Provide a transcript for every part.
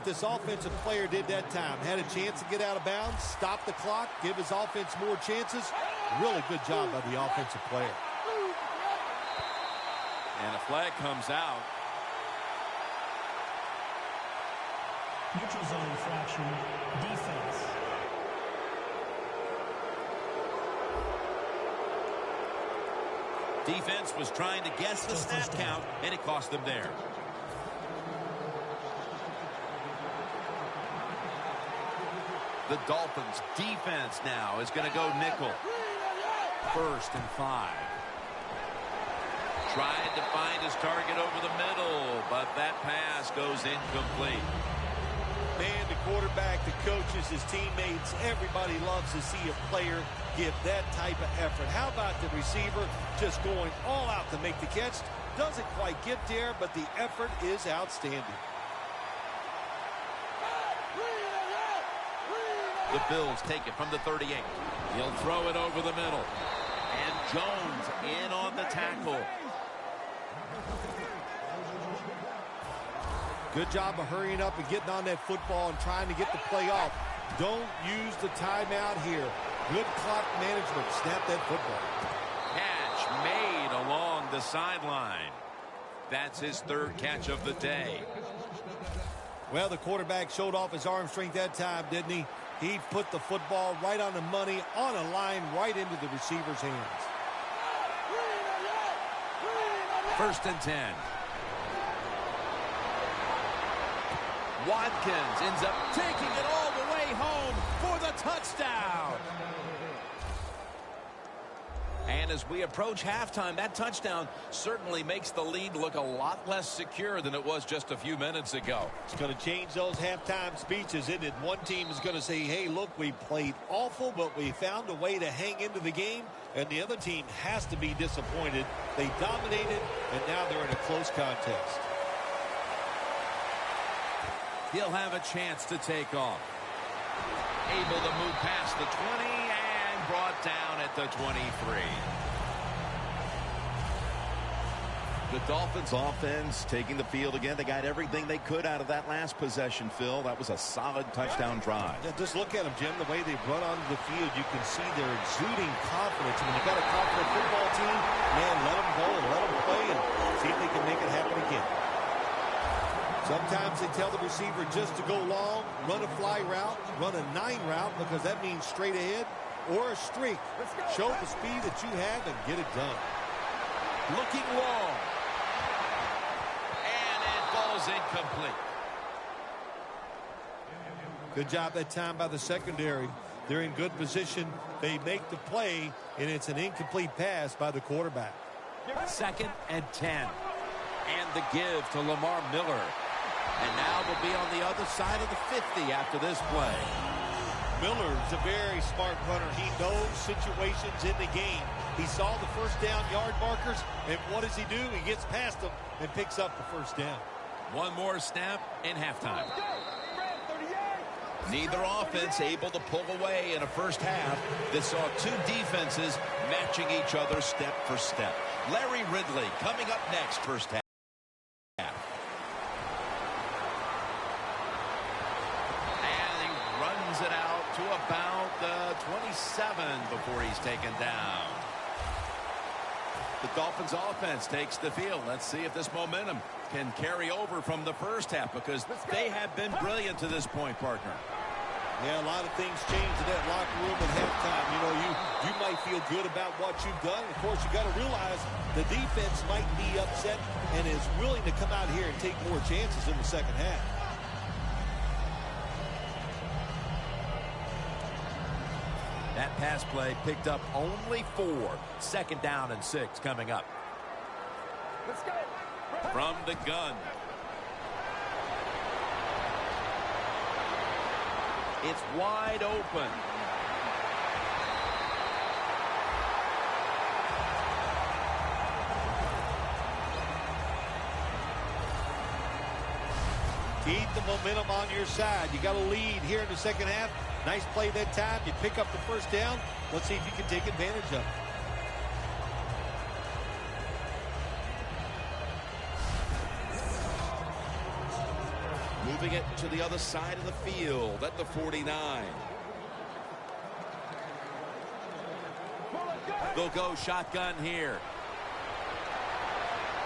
what this offensive player did that time. Had a chance to get out of bounds, stop the clock, give his offense more chances. Really good job by the offensive player. And a flag comes out. Neutral zone infraction, defense. Defense was trying to guess the snap count, and it cost them there. The Dolphins defense now is going to go nickel. 1st and 5. Trying to find his target over the middle, but that pass goes incomplete. Man, the quarterback, the coaches, his teammates, everybody loves to see a player give that type of effort. How about the receiver just going all out to make the catch? Doesn't quite get there, but the effort is outstanding. The Bills take it from the 38. He'll throw it over the middle. And Jones in on the tackle. Good job of hurrying up and getting on that football and trying to get the play off. Don't use the timeout here. Good clock management. Snap that football. Catch made along the sideline. That's his 3rd catch of the day. Well, the quarterback showed off his arm strength that time, didn't he? He put the football right on the money, on a line, right into the receiver's hands. 1st and 10. Watkins ends up taking it all the way home for the touchdown. And as we approach halftime, that touchdown certainly makes the lead look a lot less secure than it was just a few minutes ago. It's going to change those halftime speeches, isn't it? One team is going to say, hey, look, we played awful, but we found a way to hang into the game. And the other team has to be disappointed. They dominated, and now they're in a close contest. He'll have a chance to take off. Able to move past the 20 and brought down at the 23. The Dolphins offense taking the field again. They got everything they could out of that last possession, Phil. That was a solid touchdown drive. Yeah, just look at them, Jim. The way they run onto the field, you can see they're exuding confidence. When you've got a confident football team, man, let them go and let them play and see if they can make it happen again. Sometimes they tell the receiver just to go long, run a fly route, run a 9 route, because that means straight ahead or a streak. Show the speed that you have and get it done. Looking long. And it falls incomplete. Good job that time by the secondary. They're in good position. They make the play, and it's an incomplete pass by the quarterback. 2nd and 10. And the give to Lamar Miller. And now they'll be on the other side of the 50 after this play. Miller's a very smart runner. He knows situations in the game. He saw the first down yard markers, and what does he do? He gets past them and picks up the first down. One more snap in halftime. Neither offense able to pull away in a first half that saw 2 defenses matching each other step for step. Larry Ridley coming up next, first half. It out to about the 27 before he's taken down. The Dolphins offense takes the field. Let's see if this momentum can carry over from the first half, because they have been brilliant to this point, partner. Yeah, a lot of things changed in that locker room at halftime. You know, you might feel good about what you've done. Of course, you got to realize the defense might be upset and is willing to come out here and take more chances in the second half. That pass play picked up only 4. 2nd down and 6 coming up. Let's go. From the gun. It's wide open. Keep the momentum on your side. You got a lead here in the second half. Nice play that time. You pick up the first down. Let's see if you can take advantage of it. moving it to the other side of the field at the 49. They'll go shotgun here.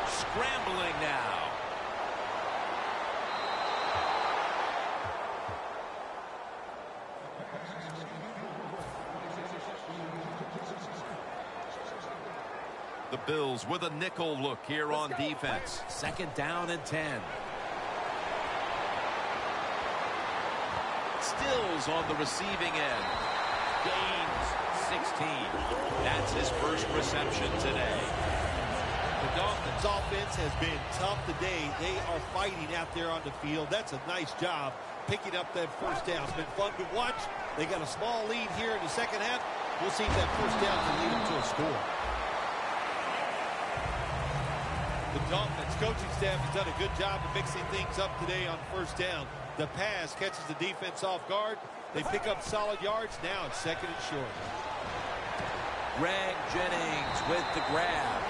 Scrambling now. The Bills with a nickel look here on defense. Second down and 10. Stills on the receiving end. Gains 16. That's his first reception today. The Dolphins offense has been tough today. They are fighting out there on the field. That's a nice job picking up that first down. It's been fun to watch. They got a small lead here in the second half. We'll see if that first down can lead them to a score. The Dolphins coaching staff has done a good job of mixing things up today on first down. The pass catches the defense off guard. They pick up solid yards. Now it's second and short. Greg Jennings with the grab.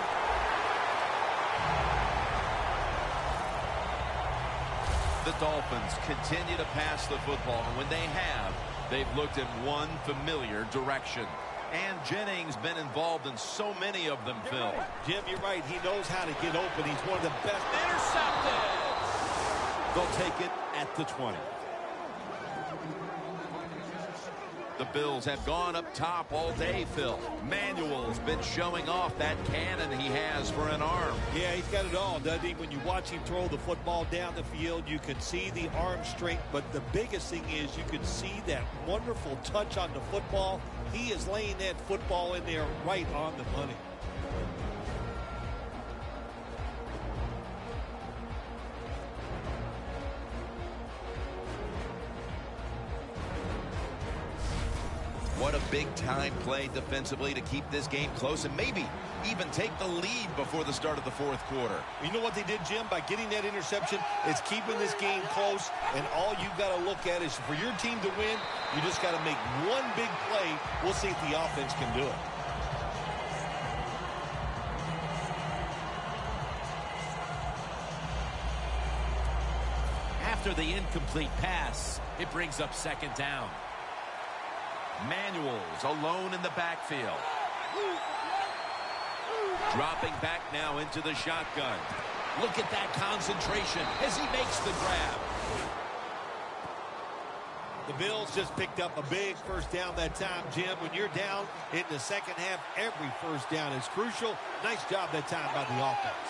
The Dolphins continue to pass the football, and when they have, they've looked in one familiar direction. And Jennings been involved in so many of them, Phil. Jim, you're right. He knows how to get open. He's one of the best. Intercepted! They'll take it at the 20. The Bills have gone up top all day, Phil. Manuel's been showing off that cannon he has for an arm. Yeah, he's got it all, doesn't he? When you watch him throw the football down the field, you can see the arm strength. But the biggest thing is you can see that wonderful touch on the football. He is laying that football in there right on the money. What a big-time play defensively to keep this game close and maybe even take the lead before the start of the fourth quarter. You know what they did, Jim? By getting that interception, it's keeping this game close, and all you got to look at is for your team to win, you just got to make one big play. We'll see if the offense can do it. After the incomplete pass, it brings up second down. Manuel's alone in the backfield. Dropping back now into the shotgun. Look at that concentration as he makes the grab. The Bills just picked up a big first down that time, Jim. When you're down in the second half, every first down is crucial. Nice job that time by the offense.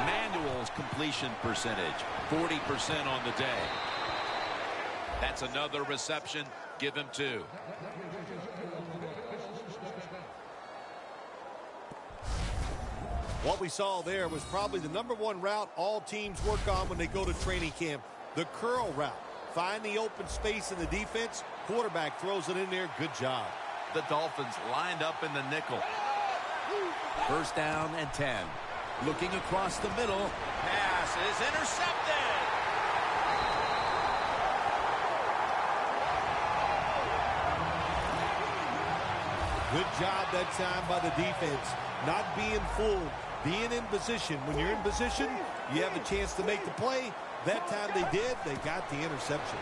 Manuel's completion percentage, 40% on the day. That's another reception. Give him 2. What we saw there was probably the #1 route all teams work on when they go to training camp. The curl route. Find the open space in the defense. Quarterback throws it in there. Good job. The Dolphins lined up in the nickel. First down and 10. Looking across the middle. Pass is intercepted. Good job that time by the defense. Not being fooled. Being in position. When you're in position, you have a chance to make the play. That time they did. They got the interception.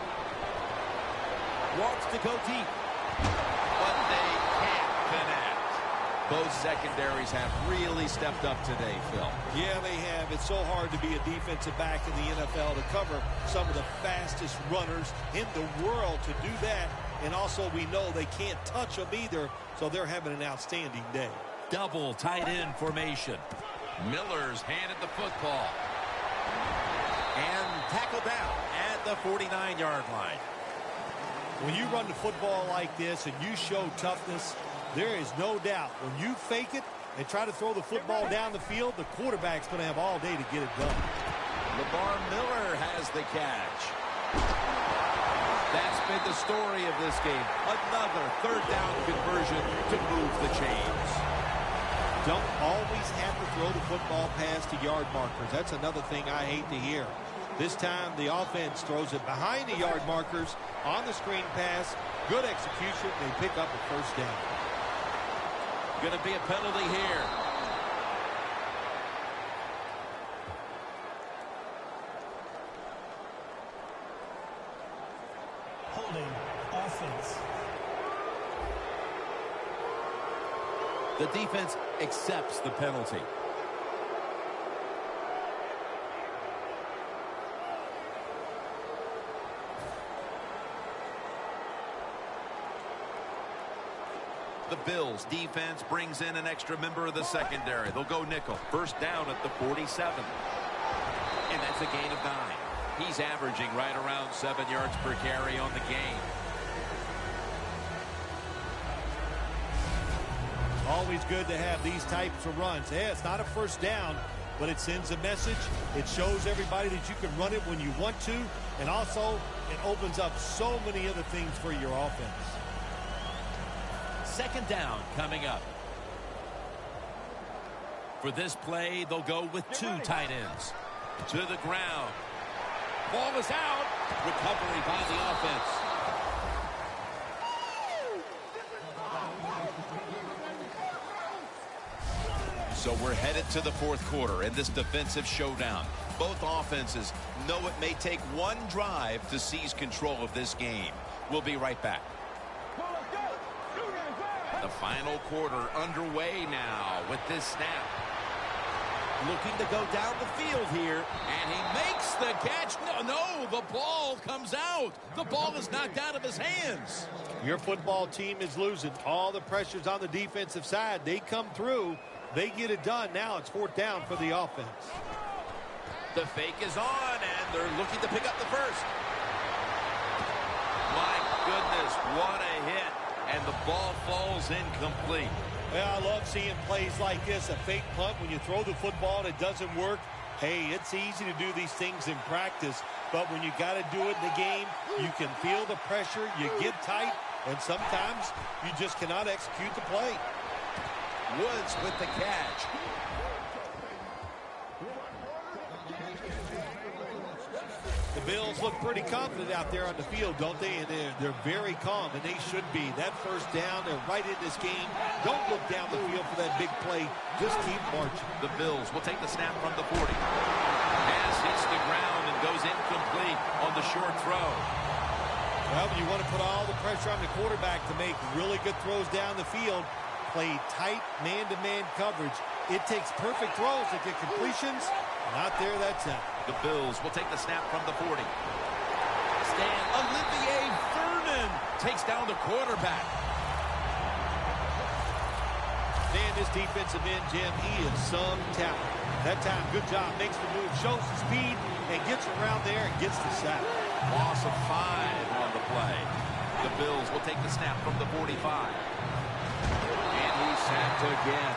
Wants to go deep. But they can't connect. Both secondaries have really stepped up today, Phil. Yeah, they have. It's so hard to be a defensive back in the NFL to cover some of the fastest runners in the world to do that. And also we know they can't touch them either, so they're having an outstanding day. Double tight end formation. Miller's handed the football. And tackled down at the 49-yard line. When you run the football like this and you show toughness, there is no doubt when you fake it and try to throw the football down the field, the quarterback's going to have all day to get it done. Lamar Miller has the catch. That's been the story of this game. Another third down conversion to move the chains. Don't always have to throw the football past the yard markers. That's another thing I hate to hear. This time the offense throws it behind the yard markers on the screen pass. Good execution. They pick up a first down. Going to be a penalty here. Holding. Offense. The defense accepts the penalty. The Bills defense brings in an extra member of the secondary. They'll go nickel. First down at the 47. And that's a gain of 9. He's averaging right around 7 yards per carry on the game. Always good to have these types of runs. Yeah, it's not a first down, but it sends a message. It shows everybody that you can run it when you want to, and also it opens up so many other things for your offense. Second down coming up. For this play, they'll go with 2 tight ends. To the ground. Ball is out. Recovery by the offense. So we're headed to the fourth quarter in this defensive showdown. Both offenses know it may take one drive to seize control of this game. We'll be right back. The final quarter underway now with this snap. Looking to go down the field here, and he makes the catch. No, the ball comes out. The ball is knocked out of his hands. Your football team is losing. All the pressure's on the defensive side. They come through. They get it done. Now it's fourth down for the offense. The fake is on, and they're looking to pick up the first. My goodness, what a hit. And the ball falls incomplete. Well, I love seeing plays like this. A fake punt when you throw the football and it doesn't work. Hey, it's easy to do these things in practice, but when you got to do it in the game, you can feel the pressure, you get tight, and sometimes you just cannot execute the play. Woods with the catch. The Bills look pretty confident out there on the field, don't they? And they're very calm, and they should be. That first down, they're right in this game. Don't look down the field for that big play. Just keep marching. The Bills will take the snap from the 40. Pass hits the ground and goes incomplete on the short throw. Well, you want to put all the pressure on the quarterback to make really good throws down the field. Play tight man-to-man coverage. It takes perfect throws to get completions. Not there, that's it. The Bills will take the snap from the 40. Olivier Vernon takes down the quarterback. Man, this defensive end, Jim, he is some talent. That time, good job. Makes the move, shows the speed, and gets around there and gets the sack. Loss of 5 on the play. The Bills will take the snap from the 45. And he's sacked again.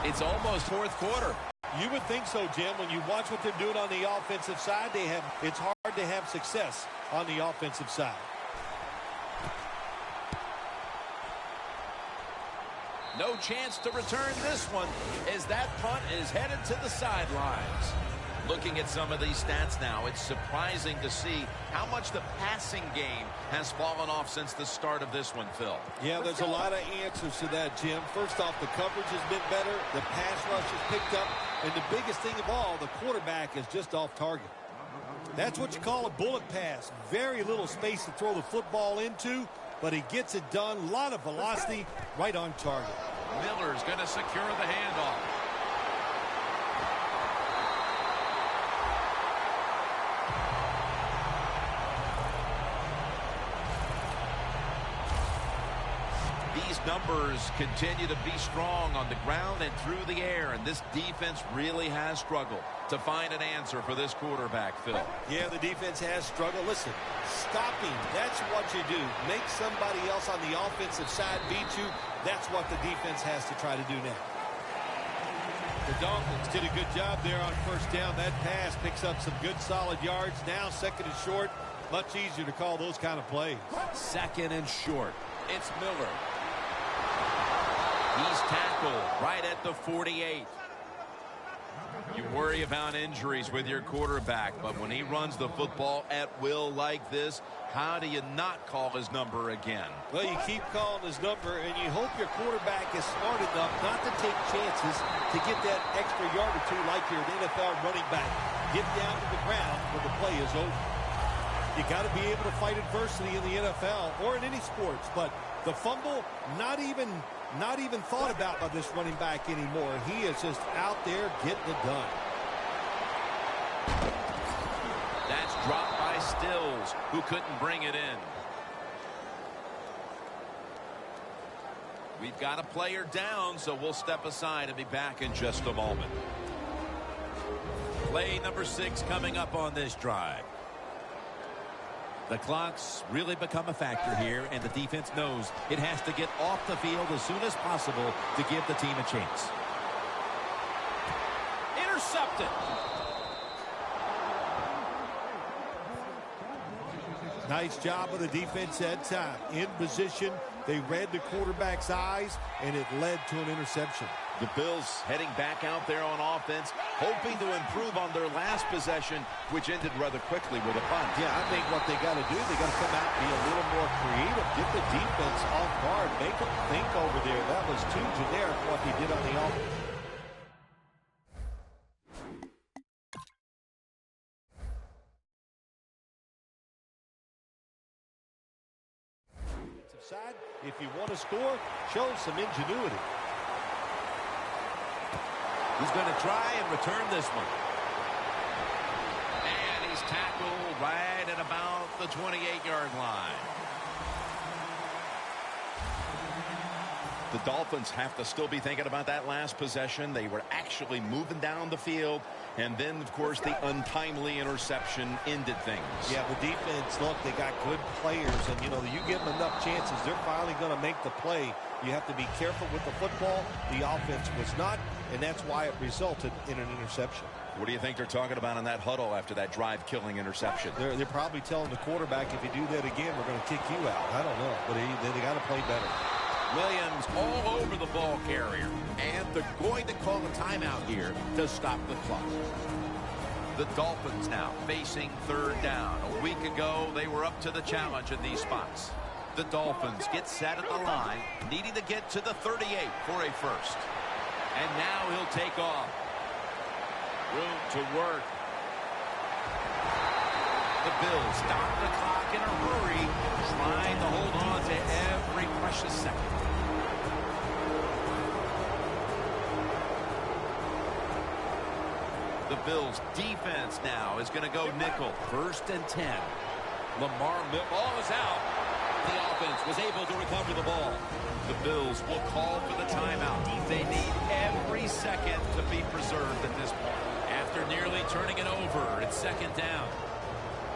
It's almost fourth quarter. You would think so, Jim. When you watch what they're doing on the offensive side, it's hard to have success on the offensive side. No chance to return this one as that punt is headed to the sidelines. Looking at some of these stats now, it's surprising to see how much the passing game has fallen off since the start of this one, Phil. Yeah, there's a lot of answers to that, Jim. First off, the coverage has been better. The pass rush has picked up. And the biggest thing of all, the quarterback is just off target. That's what you call a bullet pass. Very little space to throw the football into, but he gets it done. A lot of velocity right on target. Miller's going to secure the handoff. These numbers continue to be strong on the ground and through the air, and this defense really has struggled to find an answer for this quarterback, Phil. Yeah, the defense has struggled. Listen, stopping, that's what you do. Make somebody else on the offensive side beat you. That's what the defense has to try to do now. The Dolphins did a good job there on first down. That pass picks up some good solid yards. Now second and short, much easier to call those kind of plays. Second and short. It's Miller. He's tackled right at the 48. You worry about injuries with your quarterback, but when he runs the football at will like this, how do you not call his number again? Well, you keep calling his number, and you hope your quarterback is smart enough not to take chances to get that extra yard or two like your NFL running back. Get down to the ground when the play is over. You got to be able to fight adversity in the NFL or in any sports, but the fumble, not even thought about by this running back anymore. He is just out there getting it done. That's dropped by Stills, who couldn't bring it in. We've got a player down, so we'll step aside and be back in just a moment. Play number 6 coming up on this drive. The clock's really become a factor here, and the defense knows it has to get off the field as soon as possible to give the team a chance. Intercepted. Nice job of the defense that time. In position, they read the quarterback's eyes, and it led to an interception. The Bills heading back out there on offense, hoping to improve on their last possession, which ended rather quickly with a punt. Yeah, I think what they got to do, they got to come out and be a little more creative. Get the defense off guard. Make them think over there. That was too generic what they did on the offense. Side, if you want to score, show some ingenuity. He's going to try and return this one. And he's tackled right at about the 28-yard line. The Dolphins have to still be thinking about that last possession. They were actually moving down the field. And then, of course, the untimely interception ended things. Yeah, the defense, look, they got good players. And, you know, you give them enough chances, they're finally going to make the play. You have to be careful with the football. The offense was not, and that's why it resulted in an interception. What do you think they're talking about in that huddle after that drive-killing interception? They're probably telling the quarterback, if you do that again, we're going to kick you out. I don't know, but they got to play better. Williams all over the ball carrier. And they're going to call a timeout here to stop the clock. The Dolphins now facing third down. A week ago, they were up to the challenge in these spots. The Dolphins get set at the line, needing to get to the 38 for a first. And now he'll take off. Room to work. The Bills stop the clock in a hurry, trying to hold on to every precious second. The Bills defense now is going to go nickel. 1st and 10. Lamar, ball is out. The offense was able to recover the ball. The Bills will call for the timeout. They need every second to be preserved at this point. After nearly turning it over, it's 2nd down.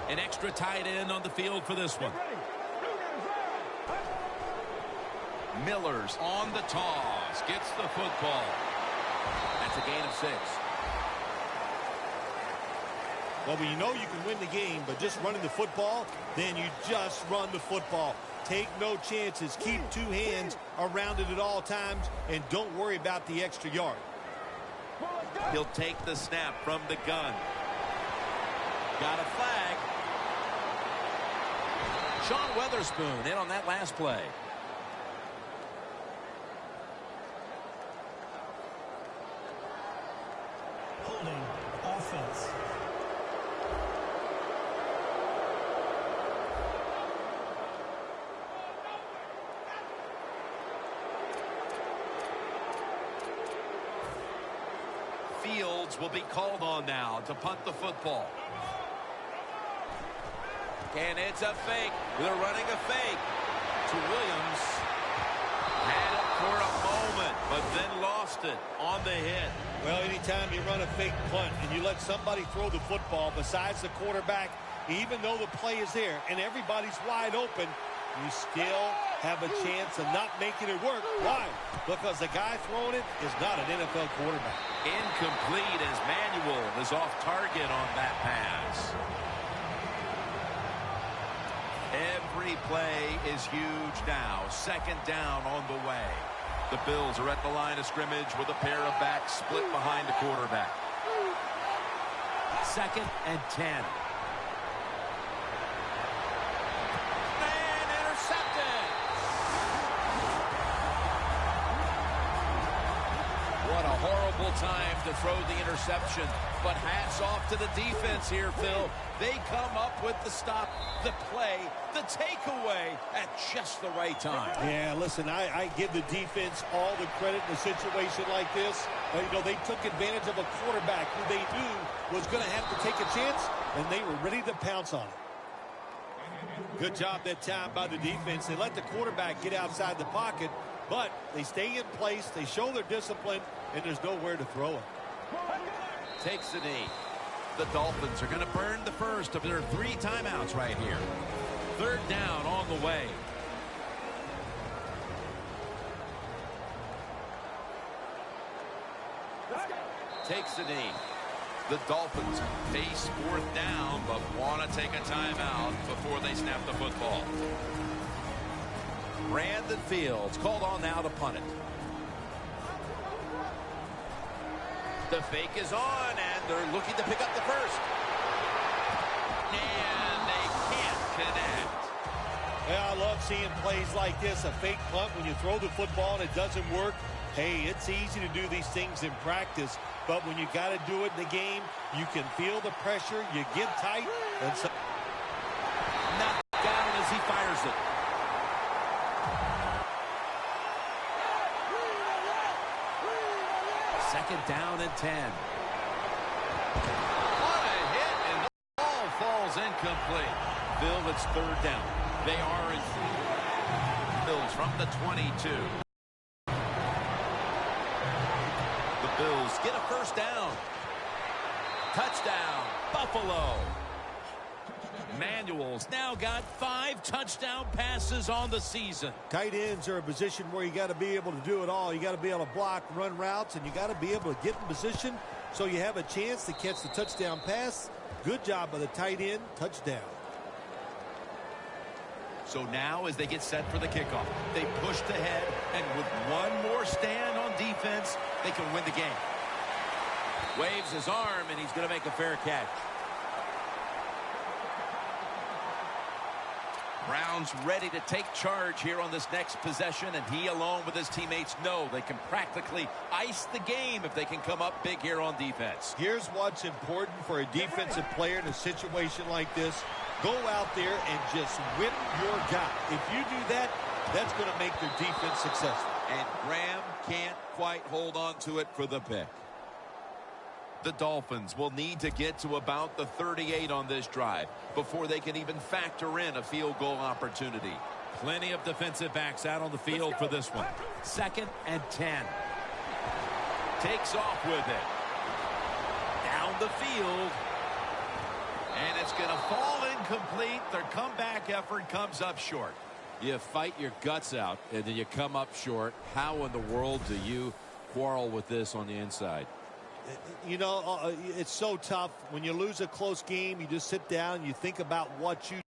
An extra tight end on the field for this one. Miller's on the toss. Gets the football. That's a gain of 6. Well, when you know you can win the game, but just running the football, then you just run the football. Take no chances. Keep 2 hands around it at all times, and don't worry about the extra yard. He'll take the snap from the gun. Got a flag. Sean Weatherspoon in on that last play. Holding offense. Fields will be called on now to punt the football. And it's a fake. They're running a fake to Williams. Had it for a moment, but then lost it on the hit. Well, anytime you run a fake punt and you let somebody throw the football besides the quarterback, even though the play is there and everybody's wide open, you still have a chance of not making it work. Why? Because the guy throwing it is not an NFL quarterback. Incomplete as Manuel is off target on that pass. Every play is huge now. 2nd down on the way. The Bills are at the line of scrimmage with a pair of backs split behind the quarterback. 2nd and 10. And intercepted. What a horrible time to throw the interception. But hats off to the defense here, Phil. They come up with the stop, the play, the takeaway at just the right time. Yeah, listen, I give the defense all the credit in a situation like this. You know, they took advantage of a quarterback who they knew was going to have to take a chance, and they were ready to pounce on it. Good job that time by the defense. They let the quarterback get outside the pocket, but they stay in place, they show their discipline, and there's nowhere to throw it. Takes the knee. The Dolphins are going to burn the first of their 3 timeouts right here. 3rd down on the way. Takes the knee. The Dolphins face 4th down, but want to take a timeout before they snap the football. Brandon Fields called on now to punt it. The fake is on, and they're looking to pick up the first. And they can't connect. Yeah, I love seeing plays like this, a fake punt when you throw the football and it doesn't work. Hey, it's easy to do these things in practice, but when you got to do it in the game, you can feel the pressure, you get tight, and so knocked down as he fires it. Second down and 10. What a hit, and the ball falls incomplete. Bill, it's 3rd down. They are in Bills from the 22. The Bills get a 1st down. Touchdown, Buffalo. Manuel's now got 5 touchdown passes on the season. tight ends are a position where you got to be able to do it all. You got to be able to block, run routes, and you got to be able to get in position so you have a chance to catch the touchdown pass. Good job by the tight end. Touchdown. So now as they get set for the kickoff, they pushed ahead, and with one more stand on defense, they can win the game. Waves his arm, and he's going to make a fair catch. Brown's ready to take charge here on this next possession, and he along with his teammates know they can practically ice the game if they can come up big here on defense. Here's what's important for a defensive player in a situation like this. Go out there and just whip your guy. If you do that, that's going to make their defense successful. And Graham can't quite hold on to it for the pick. The Dolphins will need to get to about the 38 on this drive before they can even factor in a field goal opportunity. Plenty of defensive backs out on the field for this one. 2nd and 10. Takes off with it. Down the field. And it's going to fall incomplete. Their comeback effort comes up short. You fight your guts out, and then you come up short. How in the world do you quarrel with this on the inside? You know, it's so tough. When you lose a close game, you just sit down and you think about what you